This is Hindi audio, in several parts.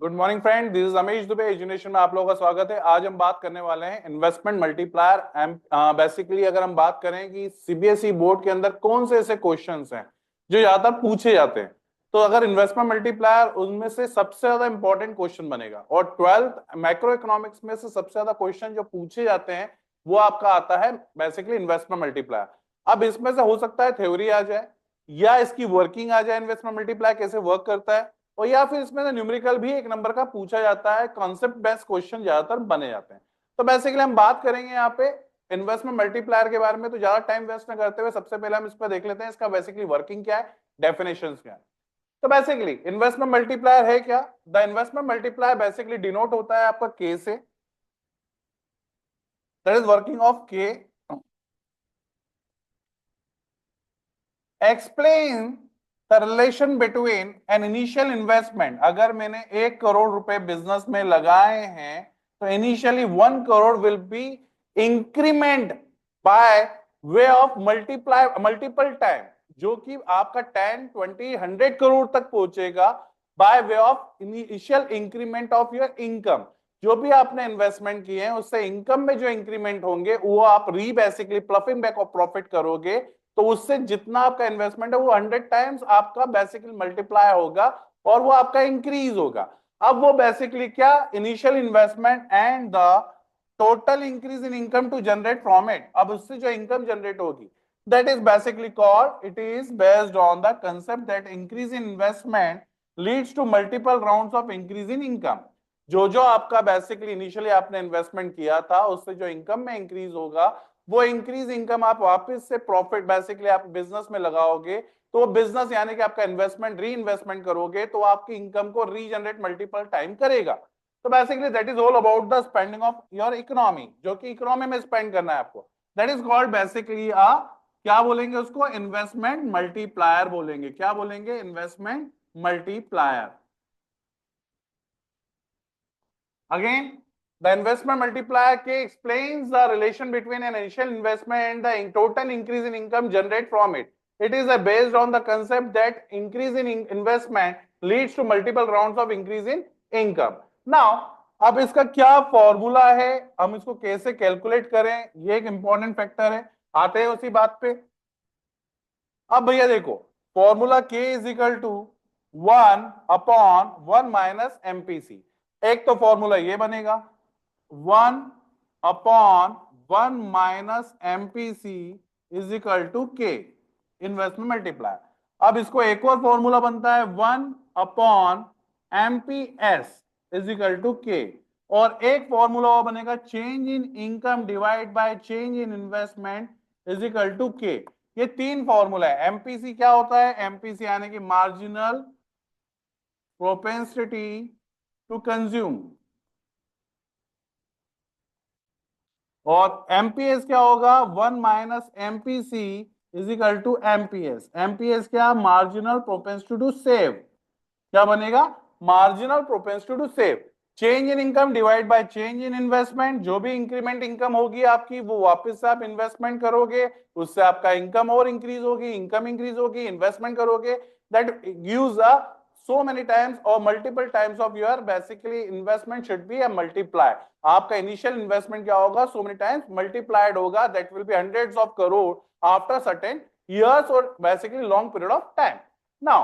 Good morning friend, this is Amish Dubey. Education में आप लोगों का स्वागत है। आज हम बात करने वाले हैं इन्वेस्टमेंट मल्टीप्लायर। बेसिकली अगर हम बात करें कि सीबीएसई बोर्ड के अंदर कौन से ऐसे क्वेश्चंस हैं जो ज्यादातर पूछे जाते हैं, तो अगर इन्वेस्टमेंट मल्टीप्लायर उनमें से सबसे ज्यादा इंपॉर्टेंट क्वेश्चन बनेगा। और ट्वेल्थ मैक्रो इकोनॉमिक्स में से सबसे ज्यादा क्वेश्चन जो पूछे जाते हैं वो आपका आता है बेसिकली इन्वेस्टमेंट मल्टीप्लायर। अब इसमें से हो सकता है थ्योरी आ जाए या इसकी वर्किंग आ जाए, इन्वेस्टमेंट मल्टीप्लायर कैसे वर्क करता है, और या फिर इसमें न्यूमेरिकल भी एक नंबर का पूछा जाता है। कॉन्सेप्ट बेस्ड क्वेश्चन ज्यादातर बने जाते हैं। तो बेसिकली हम बात करेंगे यहाँ पे इन्वेस्टमेंट मल्टीप्लायर के बारे में। तो ज्यादा टाइम वेस्ट न करते हुए सबसे पहले हम इस पर देख लेते हैं इसका बेसिकली वर्किंग क्या है, डेफिनेशंस क्या है। तो बेसिकली इन्वेस्टमेंट मल्टीप्लायर है क्या? The investment multiplier basically denote होता है आपका के से, दैट इज वर्किंग ऑफ के। Explain the relation between an initial investment. अगर मैंने 1 करोड़ रुपए बिजनेस में लगाए हैं तो initially 1 crore will be increment by way of multiply multiple time, जो कि आपका 10 20 100 करोड़ तक पहुंचेगा by way of initial increment of your income. जो भी आपने इन्वेस्टमेंट किए हैं उससे इनकम में जो इंक्रीमेंट होंगे वो आप री basically ploughing back of profit करोगे, तो उससे जितना आपका इन्वेस्टमेंट है वो 100 टाइम्स आपका बेसिकली मल्टीप्लाई होगा और वो आपका इंक्रीज होगा। अब वो बेसिकली क्या, initial investment and the total increase in income to generate from it. अब उससे जो इनकम जनरेट होगी that is basically called, it is based on the concept that increase in investment leads to multiple rounds of increase in income. जो जो आपका बेसिकली इनिशियली आपने इन्वेस्टमेंट किया था उससे जो इनकम में इंक्रीज होगा, वो इंक्रीज इनकम आप वापस से प्रॉफिट बेसिकली आप बिजनेस में लगाओगे, तो वो बिजनेस यानी कि आपका इन्वेस्टमेंट री इन्वेस्टमेंट करोगे तो आपकी इनकम को रीजनरेट मल्टीपल टाइम करेगा। तो basically that is all about the spending of your economy, जो कि इकोनॉमी में स्पेंड करना है आपको। दैट इज कॉल्ड बेसिकली क्या बोलेंगे उसको, इन्वेस्टमेंट मल्टीप्लायर बोलेंगे। क्या बोलेंगे? Investment multiplier. Again, the investment multiplier K explains the relation between an initial investment and the total increase in income generated from it. It is based on the concept that increase in investment leads to multiple rounds of increase in income. Now, अब इसका क्या फॉर्मूला है, हम इसको कैसे कैलकुलेट करें, ये एक इंपॉर्टेंट फैक्टर है। आते हैं उसी बात पे। अब भैया देखो, formula K is equal to 1/1 - एक तो फॉर्मूला ये बनेगा 1/1 - is equal to K, investment multiplier. अब इसको एक और फॉर्मूला बनता है 1/MPS इज इक्वल टू के, और एक फॉर्मूला और बनेगा change in income divide by change in investment is equal to K. ये तीन फॉर्मूला है। एमपीसी क्या होता है? एमपीसी यानी कि मार्जिनल प्रोपेंसिटी टू कंज्यूम, और एमपीएस क्या होगा? 1 - MPC is equal to MPS. MPS क्या? Marginal propensity to save. क्या बनेगा? Marginal propensity to save. Change in income divide by change in investment, जो भी इंक्रीमेंट इनकम होगी आपकी वो वापस से आप इन्वेस्टमेंट करोगे, उससे आपका इनकम और इंक्रीज होगी, इनकम इंक्रीज होगी, इन्वेस्टमेंट करोगे, that gives a so many times or multiple times of your basically investment should be a multiply। आपका इनिशियल इन्वेस्टमेंट क्या होगा? so many times multiplied होगा, that will be hundreds of crore after certain years or basically long period of time। now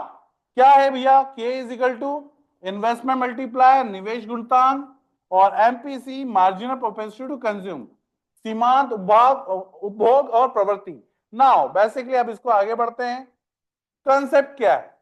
क्या है भैया? K is equal to investment multiplier निवेश गुणकांक, और MPC marginal propensity to consume, सीमांत उपभोग और प्रवृत्ति। नाउ बेसिकली अब इसको आगे बढ़ते हैं। कंसेप्ट क्या है?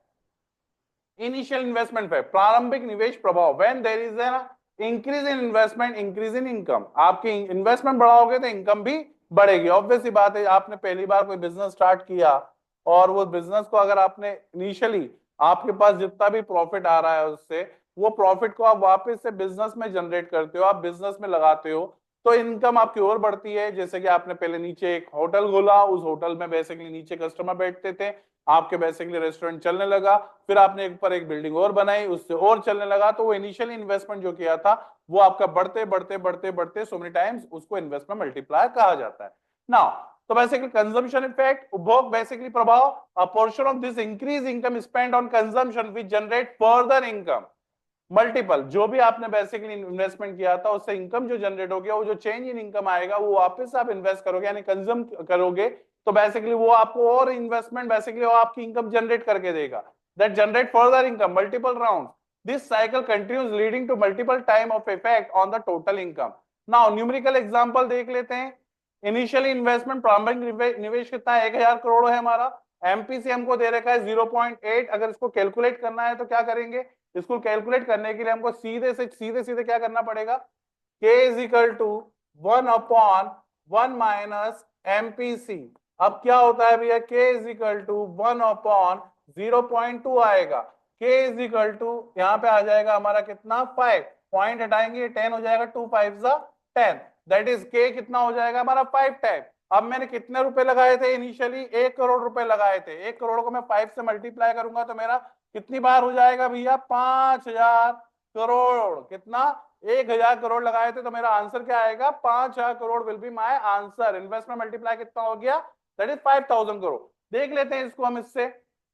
इनिशियल इन्वेस्टमेंट पे प्रारंभिक निवेश प्रभाव, when there is an increase in investment increase in income. आपकी इन्वेस्टमेंट बढ़ाओगे तो इनकम भी बढ़ेगी। ऑब्वियस सी बात है, आपने पहली बार कोई बिजनेस स्टार्ट किया और वो बिजनेस को अगर आपने इनिशियली आपके पास जितना भी प्रॉफिट आ रहा है उससे, वो प्रॉफिट को आप वापस से बिजनेस में जनरेट करते हो, आप बिजनेस में लगाते हो, तो इनकम आपकी और बढ़ती है। जैसे कि आपने पहले नीचे एक होटल खोला, उस होटल में बेसिकली नीचे कस्टमर बैठते थे, आपके बेसिकली रेस्टोरेंट चलने लगा, फिर आपने ऊपर एक बिल्डिंग और बनाई, उससे और चलने लगा, तो वो इनिशियल इन्वेस्टमेंट जो किया था वो आपका बढ़ते बढ़ते बढ़ते बढ़ते सो मेनी टाइम्स उसको इन्वेस्टमेंट मल्टीप्लायर कहा जाता है। नाउ तो बेसिकली कंजम्पशन इफेक्ट, उपभोग बेसिकली प्रभाव, अ portion of this increase income spend on consumption which generate further income. Multiple, जो भी आपने बेसिकली इन्वेस्टमेंट किया था उससे इनकम जो जनरेट हो गया, वो जो चेंज इन इनकम आएगा वो वापस आप इन्वेस्ट करोगे यानी कंज्यूम करोगे, तो बेसिकली वो आपको और इन्वेस्टमेंट बेसिकली वो आपकी इनकम जनरेट करके देगा, that generate further income multiple round, this cycle continues leading to multiple time of effect on the total income. Now numerical example देख लेते हैं। इनिशियली इन्वेस्टमेंट प्रारंभिक निवेश कितना है, 1000 करोड़ है हमारा, एमपीसी हमको दे रखा है 0.8, अगर इसको कैलकुलेट करना है तो क्या करेंगे, इसको कैलकुलेट करने के लिए हमको सीधे क्या करना पड़ेगा, k is equal to 1/1 minus MPC. अब क्या होता है भैया, k इज इक्वल टू 1/0.2 आएगा, k इज इक्वल टू यहाँ पे आ जाएगा हमारा कितना 5, पॉइंट हटाएंगे 10 हो जाएगा, 2 5 10, दैट इज k कितना हो जाएगा हमारा 5 टाइम। अब मैंने कितने रुपए लगाए थे इनिशियली, 1 करोड़ रुपए लगाए थे, 1 करोड़ को मैं 5 से मल्टीप्लाई करूंगा तो मेरा कितनी बार हो जाएगा भैया, 5000 करोड़। कितना, 1000 करोड़ लगाए थे तो मेरा आंसर क्या आएगा, 5000 crore will be my answer. Investment multiply कितना हो गया, दैट इज 5000 करोड़। देख लेते हैं इसको हम इससे,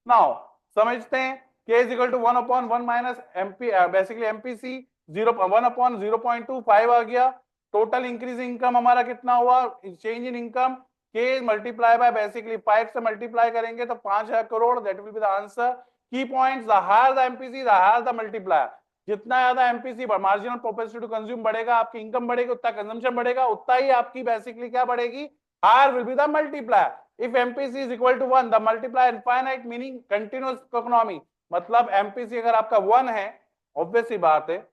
नाउ समझते हैं। k is equal to 1/1 minus MP basically MPC 1/0.25 आ गया। टोटल इंक्रीज इनकम हमारा कितना हुआ, change in income k multiply by basically 5 से मल्टीप्लाई करेंगे तो 5000 crore, that will be the answer. Key points, the higher the MPC the higher the multiplier, जितना ज्यादा MPC marginal propensity to consume बढ़ेगा, आपकी इनकम बढ़ेगी, उतना कंजम्पशन बढ़ेगा, उतना ही आपकी बेसिकली क्या बढ़ेगी, higher will be the multiplier. If MPC is equal to 1 the multiplier infinite meaning continuous economy, मतलब एमपीसी अगर आपका 1 है, ऑब्वियस सी बात है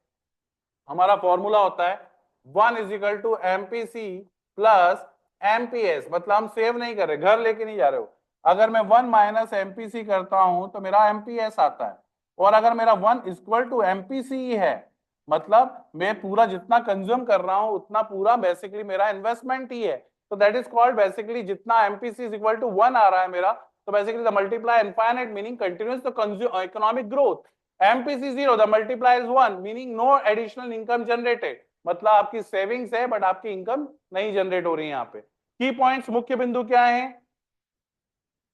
हमारा फॉर्मूला होता है 1 is equal to MPC plus MPS, मतलब हम सेव नहीं कर रहे, घर लेके नहीं जा रहे हो। अगर मैं 1 माइनस एमपीसी करता हूं तो मेरा एमपीएस आता है, और अगर मेरा 1 इक्वल टू एमपीसी है, मतलब मैं पूरा जितना कंज्यूम कर रहा हूं उतना पूरा बेसिकली मेरा इन्वेस्टमेंट ही है, तो दैट इज कॉल्ड बेसिकली जितना एमपीसी इज इक्वल टू 1 आ रहा है मेरा, तो basically the multiply infinite meaning continuous the consume economic growth. MPC 0 the multiply is 1 meaning no additional income generated, मतलब आपकी सेविंग्स है बट आपकी इनकम नहीं जनरेट हो रही है यहाँ पे। की पॉइंट्स, मुख्य बिंदु क्या है,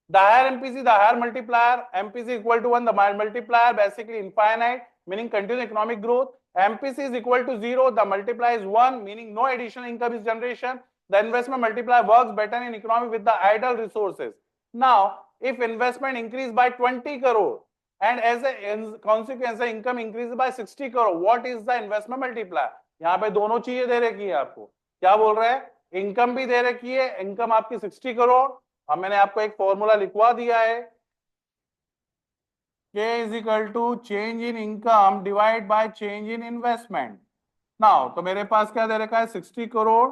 the higher MPC, the higher multiplier, MPC equal to 1, the multiplier basically infinite, meaning continuous economic growth. MPC is equal to 0, the multiplier is 1, meaning no additional income is generation. The investment multiplier works better in economy with the idle resources. Now, if investment increased by 20 crore and as a consequence, the income increases by 60 crore, what is the investment multiplier? यहाँ पे दोनों चीजें दे रखी है आपको, क्या बोल रहे हैं, इनकम भी दे रखी है, इनकम आपकी 60 करोड़, अब मैंने आपको एक फॉर्मूला लिखवा दिया है, k is equal to change in income divide by change in investment. Now तो मेरे पास क्या दे रखा है 60 करोड़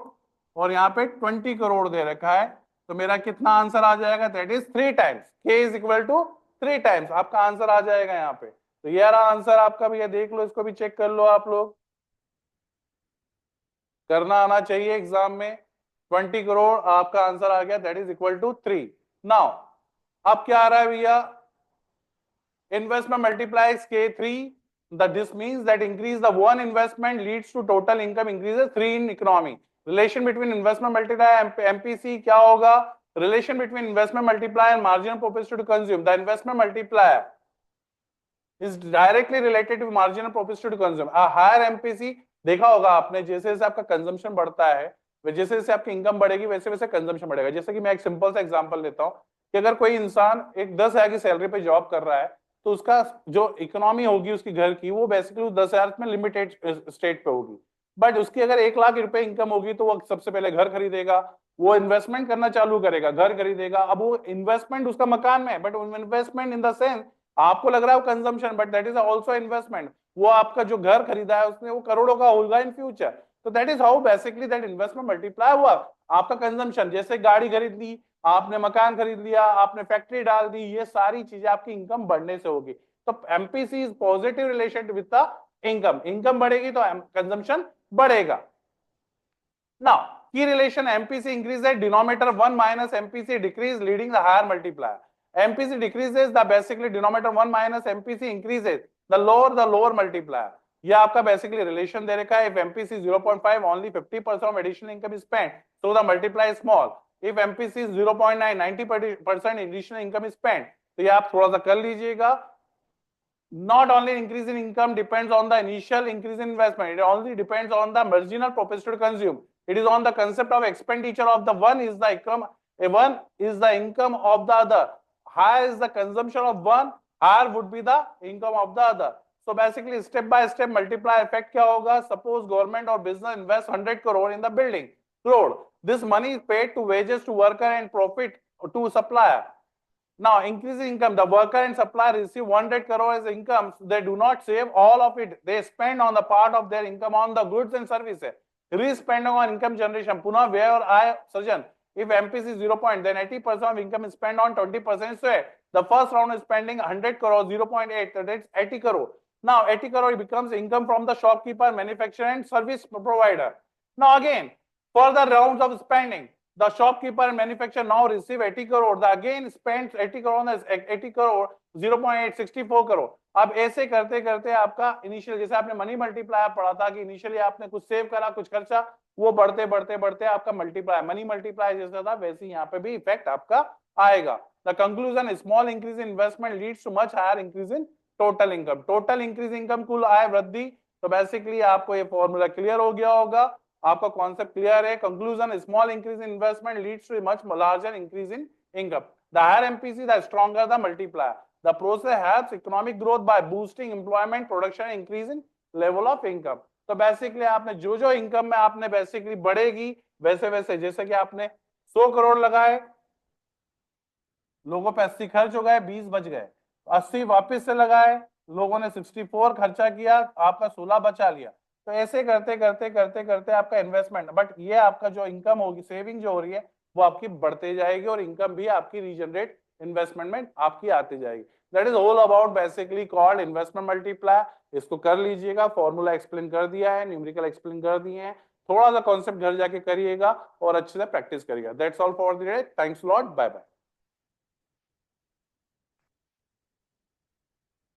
और यहाँ पे 20 करोड़ दे रखा है, तो मेरा कितना आंसर आ जाएगा, that is 3 times, k is equal to 3 times आपका आंसर आ जाएगा यहाँ पे। तो ये रहा आंसर आपका, भैया देख लो, इसको भी चेक कर लो, आप लोग करना आना चाहिए एग्जाम में। 20 करोड़ आपका आंसर आ गया, that is equal to 3। Now अब क्या आ रहा है भैया, investment multiplies k3, that this means that increase the one investment leads to total income increases 3 in economy। relation between investment multiplier and MPC क्या होगा, relation between investment multiplier and marginal propensity to consume, the investment multiplier is directly related to marginal propensity to consume। a higher MPC, देखा होगा आपने, जैसे जैसे आपका कंजम्पशन बढ़ता है, जैसे जैसे आपकी इनकम बढ़ेगी वैसे वैसे कंजम्पशन बढ़ेगा। जैसे कि मैं एक सिंपल सा एग्जांपल लेता हूं कि अगर कोई इंसान एक 10,000 की सैलरी पे जॉब कर रहा है, तो उसका जो इकोनॉमी होगी उसकी घर की, वो बेसिकली 10,000 में लिमिटेड स्टेट पे होगी। बट उसकी अगर 1 लाख रुपए इनकम होगी तो वो सबसे पहले घर खरीदेगा, वो इन्वेस्टमेंट करना चालू करेगा, घर खरीदेगा। अब वो इन्वेस्टमेंट उसका मकान में है, but investment in the sense आपको लग रहा है वो consumption, but that is also investment. वो आपका जो घर खरीदा है उसने वो करोड़ों का होगा इन फ्यूचर। तो that is how basically that investment multiply हुआ। आपका कंजम्पशन, जैसे गाड़ी खरीद ली आपने, मकान खरीद लिया आपने, फैक्ट्री डाल दी, ये सारी चीजें आपकी इनकम बढ़ने से होगी। तो MPC is positive relation with the income, income बढ़ेगी तो कंजम्पशन बढ़ेगा। नाउ की relation, MPC increases denominator 1 minus MPC decreases leading the higher multiplier. MPC decreases the basically denominator 1 minus MPC increases the lower multiplier। ये आपका बेसिकली रिलेशन दे रखा है। if MPC 0.5 only 50% of additional income is spent, so the multiplier is small। if MPC is 0.9 90% additional income is spent, तो ये आप थोड़ा सा कर लीजिएगा। not only increase in income depends on the initial increase in investment, it only depends on the marginal propensity to consume. It is on the concept of expenditure of the one is the income, one is the income of the other. Higher is the consumption of one, higher would be the income of the other. So basically step by step multiply effect क्या होगा? Suppose government or business invest 100 crore in the building road. This money is paid to wages to worker and profit to supplier. Now, increasing income, the worker and supplier receive 100 crore as income. They do not save all of it. They spend on the part of their income on the goods and services. Re-spending on income generation. Puna, where I Sarjan, if MPC is 0 point, then 80% of income is spent on 20%. So the first round is spending 100 crore, 0.8, that's 80 crore. Now, 80 crore becomes income from the shopkeeper, manufacturer, and service provider. Now, again, further rounds of spending. The shopkeeper and manufacturer now receive 80 crore. The again spends 80 crore on 80 crore, 0.8, 64 crore. अब ऐसे करते करते आपका इनिशियल, जैसे आपने मनी मल्टीप्लायर पढ़ा था कि इनिशियली आपने कुछ सेव करा, कुछ खर्चा, वो बढ़ते बढ़ते बढ़ते आपका मल्टीप्लायर, मनी मल्टीप्लायर जैसा था वैसे यहाँ पे भी इफेक्ट आपका आएगा. The conclusion, small increase in investment leads to much higher increase in total income. Total increase income, कुल आय वृद्धि. तो बेसिकली आपको ये फॉर्मूला क्लियर हो गया होगा, आपका कॉन्सेप्ट क्लियर है. Conclusion, small increase in investment leads to much larger increase in income. The higher MPC the stronger the multiplier. The process helps economic growth by boosting employment, production, increase in level of income. तो बेसिकली आपने जो जो इनकम में आपने बेसिकली बढ़ेगी वैसे वैसे, जैसे कि आपने 100 करोड़ लगाए, लोगों पे 80 खर्च हो गए, 20 बच गए. 80 वापस से लगाए, लोगों ने 64 खर्चा किया, आपका 16 बचा लिया. तो ऐसे करते करते करते करते आपका इन्वेस्टमेंट, बट ये आपका जो इनकम होगी, सेविंग जो हो रही है वो आपकी बढ़ते जाएगी और इनकम भी आपकी रीजनरेट इन्वेस्टमेंट में आपकी आती जाएगी. That is all about basically called investment multiplier. इसको कर लीजिएगा, फॉर्मूला एक्सप्लेन कर दिया है, न्यूमेरिकल एक्सप्लेन कर दिए हैं. थोड़ा सा कॉन्सेप्ट घर जाके करिएगा और अच्छे से प्रैक्टिस करिएगा. That's all for the day. Thanks lot. Bye bye.